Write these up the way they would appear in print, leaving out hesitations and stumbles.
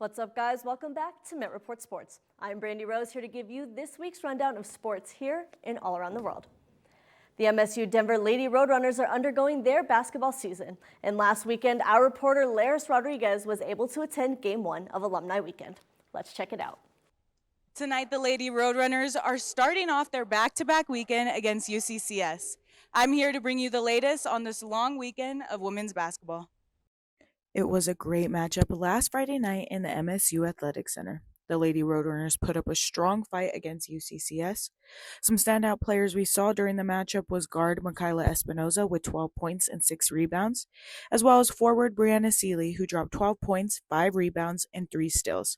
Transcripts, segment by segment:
What's up, guys? Welcome back to Met Report Sports. I'm Brandi Rose, here to give you this week's rundown of sports here and all around the world. The MSU Denver Lady Roadrunners are undergoing their basketball season, and last weekend, our reporter Laryss Rodriguez was able to attend Game 1 of Alumni Weekend. Let's check it out. Tonight, the Lady Roadrunners are starting off their back-to-back weekend against UCCS. I'm here to bring you the latest on this long weekend of women's basketball. It was a great matchup last Friday night in the MSU Athletic Center. The Lady Roadrunners put up a strong fight against UCCS. Some standout players we saw during the matchup was guard Michaela Espinoza with 12 points and 6 rebounds, as well as forward Brianna Seeley, who dropped 12 points, 5 rebounds, and 3 steals.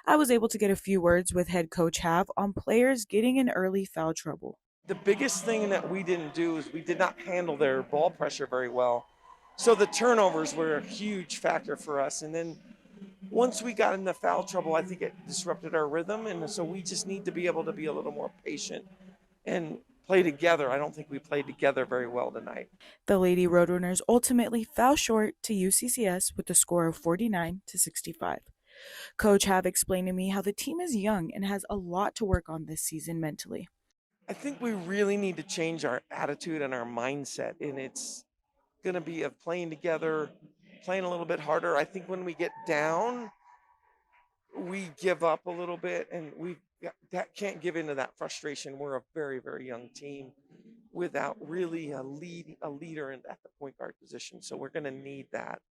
I was able to get a few words with head coach Hav on players getting in early foul trouble. The biggest thing that we didn't do is we did not handle their ball pressure very well. So the turnovers were a huge factor for us. And then once we got into foul trouble, I think it disrupted our rhythm. And so we just need to be able to be a little more patient and play together. I don't think we played together very well tonight. The Lady Roadrunners ultimately fell short to UCCS with a score of 49-65. Coach Hav explained to me how the team is young and has a lot to work on this season mentally. I think we really need to change our attitude and our mindset. And it's going to be of playing together, playing a little bit harder. I think when we get down, we give up a little bit, and that can't give into that frustration. We're a very, very young team without really a leader at the point guard position. So we're going to need that.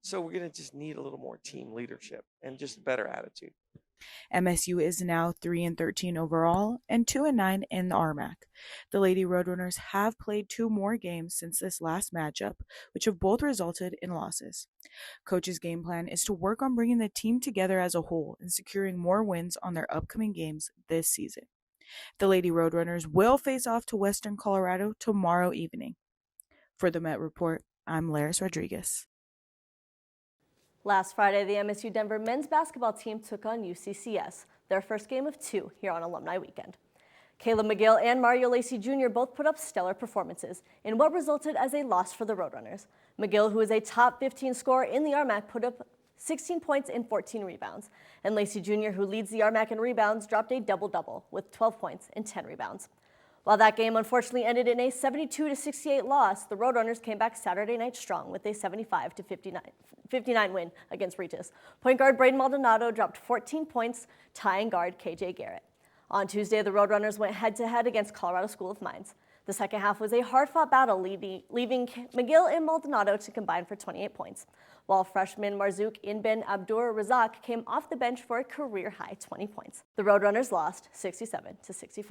So we're going to just need a little more team leadership and just a better attitude. MSU is now 3-13 overall and 2-9 in the RMAC. The Lady Roadrunners have played 2 more games since this last matchup, which have both resulted in losses. Coach's game plan is to work on bringing the team together as a whole and securing more wins on their upcoming games this season. The Lady Roadrunners will face off to Western Colorado tomorrow evening. For the Met Report, I'm Laryss Rodriguez. Last Friday, the MSU Denver men's basketball team took on UCCS, their first game of 2 here on Alumni Weekend. Caleb McGill and Mario Lacey Jr. both put up stellar performances in what resulted as a loss for the Roadrunners. McGill, who is a top 15 scorer in the RMAC, put up 16 points and 14 rebounds. And Lacey Jr., who leads the RMAC in rebounds, dropped a double-double with 12 points and 10 rebounds. While that game unfortunately ended in a 72-68 loss, the Roadrunners came back Saturday night strong with a 75-59 win against Regis. Point guard Braden Maldonado dropped 14 points, tying guard KJ Garrett. On Tuesday, the Roadrunners went head-to-head against Colorado School of Mines. The second half was a hard-fought battle, leaving McGill and Maldonado to combine for 28 points, while freshman Marzouk Inben Abdur Razak came off the bench for a career-high 20 points. The Roadrunners lost 67-65.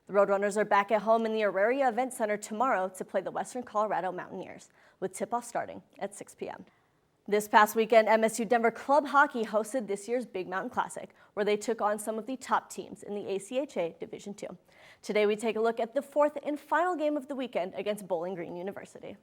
The Roadrunners are back at home in the Auraria Event Center tomorrow to play the Western Colorado Mountaineers, with tip-off starting at 6 p.m. This past weekend, MSU Denver Club Hockey hosted this year's Big Mountain Classic, where they took on some of the top teams in the ACHA Division II. Today, we take a look at the 4th and final game of the weekend against Bowling Green University.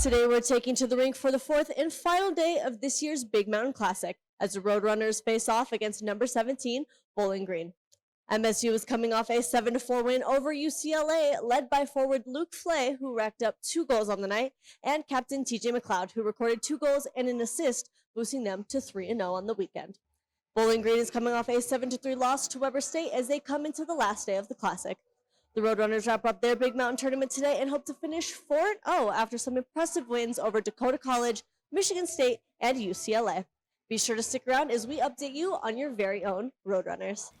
Today, we're taking to the rink for the 4th and final day of this year's Big Mountain Classic, as the Roadrunners face off against number 17, Bowling Green. MSU is coming off a 7-4 win over UCLA, led by forward Luke Flay, who racked up 2 goals on the night, and captain TJ McLeod, who recorded 2 goals and an assist, boosting them to 3-0 on the weekend. Bowling Green is coming off a 7-3 loss to Weber State as they come into the last day of the Classic. The Roadrunners wrap up their Big Mountain tournament today and hope to finish 4-0 after some impressive wins over Dakota College, Michigan State, and UCLA. Be sure to stick around as we update you on your very own Roadrunners.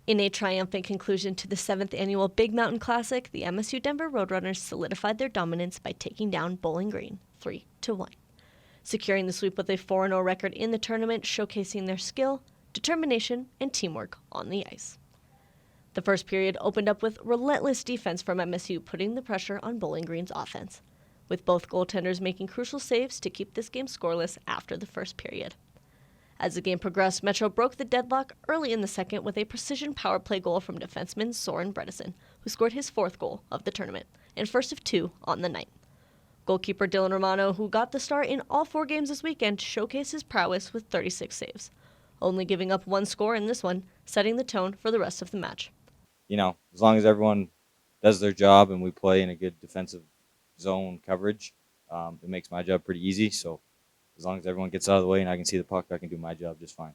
In a triumphant conclusion to the 7th annual Big Mountain Classic, the MSU Denver Roadrunners solidified their dominance by taking down Bowling Green 3-1, securing the sweep with a 4-0 record in the tournament, showcasing their skill, determination, and teamwork on the ice. The first period opened up with relentless defense from MSU, putting the pressure on Bowling Green's offense, with both goaltenders making crucial saves to keep this game scoreless after the first period. As the game progressed, Metro broke the deadlock early in the second with a precision power play goal from defenseman Soren Bredesen, who scored his 4th goal of the tournament and first of 2 on the night. Goalkeeper Dylan Romano, who got the start in all 4 games this weekend, showcased his prowess with 36 saves, only giving up 1 score in this one, setting the tone for the rest of the match. You know, as long as everyone does their job and we play in a good defensive zone coverage, it makes my job pretty easy. So as long as everyone gets out of the way and I can see the puck, I can do my job just fine.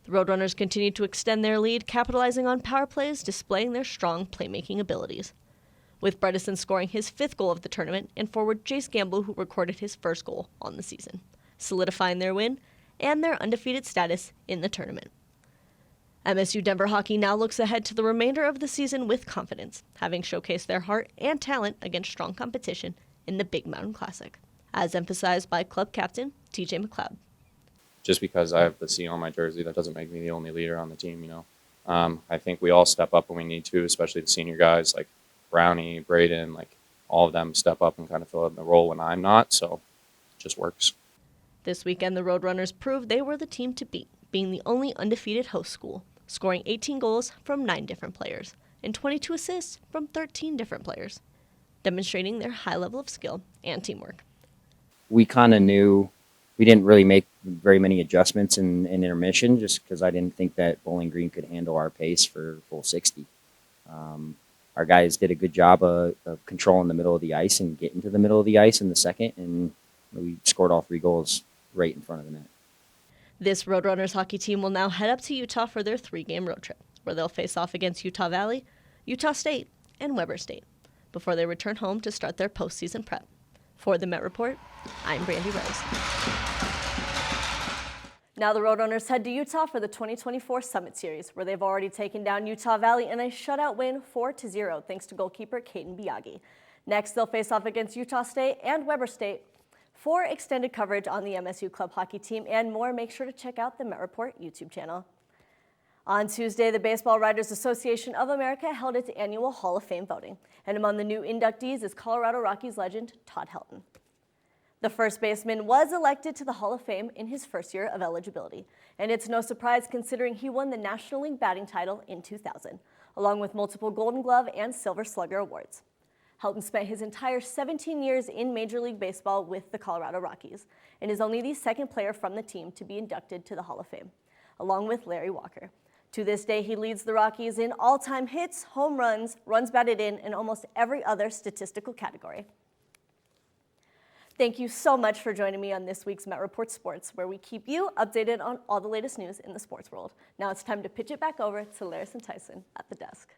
The Roadrunners continued to extend their lead, capitalizing on power plays, displaying their strong playmaking abilities. With Bredesen scoring his 5th goal of the tournament and forward Jace Gamble, who recorded his 1st goal on the season, solidifying their win and their undefeated status in the tournament. MSU Denver hockey now looks ahead to the remainder of the season with confidence, having showcased their heart and talent against strong competition in the Big Mountain Classic, as emphasized by club captain TJ McLeod. Just because I have the C on my jersey, that doesn't make me the only leader on the team, you know. I think we all step up when we need to, especially the senior guys like Brownie, Braden, like all of them step up and kind of fill in the role when I'm not, so it just works. This weekend, the Roadrunners proved they were the team to beat, being the only undefeated host school, scoring 18 goals from 9 different players and 22 assists from 13 different players, demonstrating their high level of skill and teamwork. We kind of knew we didn't really make very many adjustments in intermission just because I didn't think that Bowling Green could handle our pace for full 60. Our guys did a good job of controlling the middle of the ice and getting to the middle of the ice in the second, and we scored all 3 goals right in front of the net. This Roadrunners hockey team will now head up to Utah for their 3-game road trip, where they'll face off against Utah Valley, Utah State, and Weber State, before they return home to start their postseason prep. For the Met Report, I'm Brandi Rose. Now the Roadrunners head to Utah for the 2024 Summit Series, where they've already taken down Utah Valley in a shutout win 4-0, thanks to goalkeeper Caden Biagi. Next, they'll face off against Utah State and Weber State. For extended coverage on the MSU club hockey team and more, make sure to check out the Met Report YouTube channel. On Tuesday, the Baseball Writers Association of America held its annual Hall of Fame voting, and among the new inductees is Colorado Rockies legend Todd Helton. The first baseman was elected to the Hall of Fame in his first year of eligibility, and it's no surprise considering he won the National League batting title in 2000, along with multiple Golden Glove and Silver Slugger awards. Helton spent his entire 17 years in Major League Baseball with the Colorado Rockies, and is only the 2nd player from the team to be inducted to the Hall of Fame, along with Larry Walker. To this day, he leads the Rockies in all-time hits, home runs, runs batted in, and almost every other statistical category. Thank you so much for joining me on this week's Met Report Sports, where we keep you updated on all the latest news in the sports world. Now it's time to pitch it back over to Laryss and Tyson at the desk.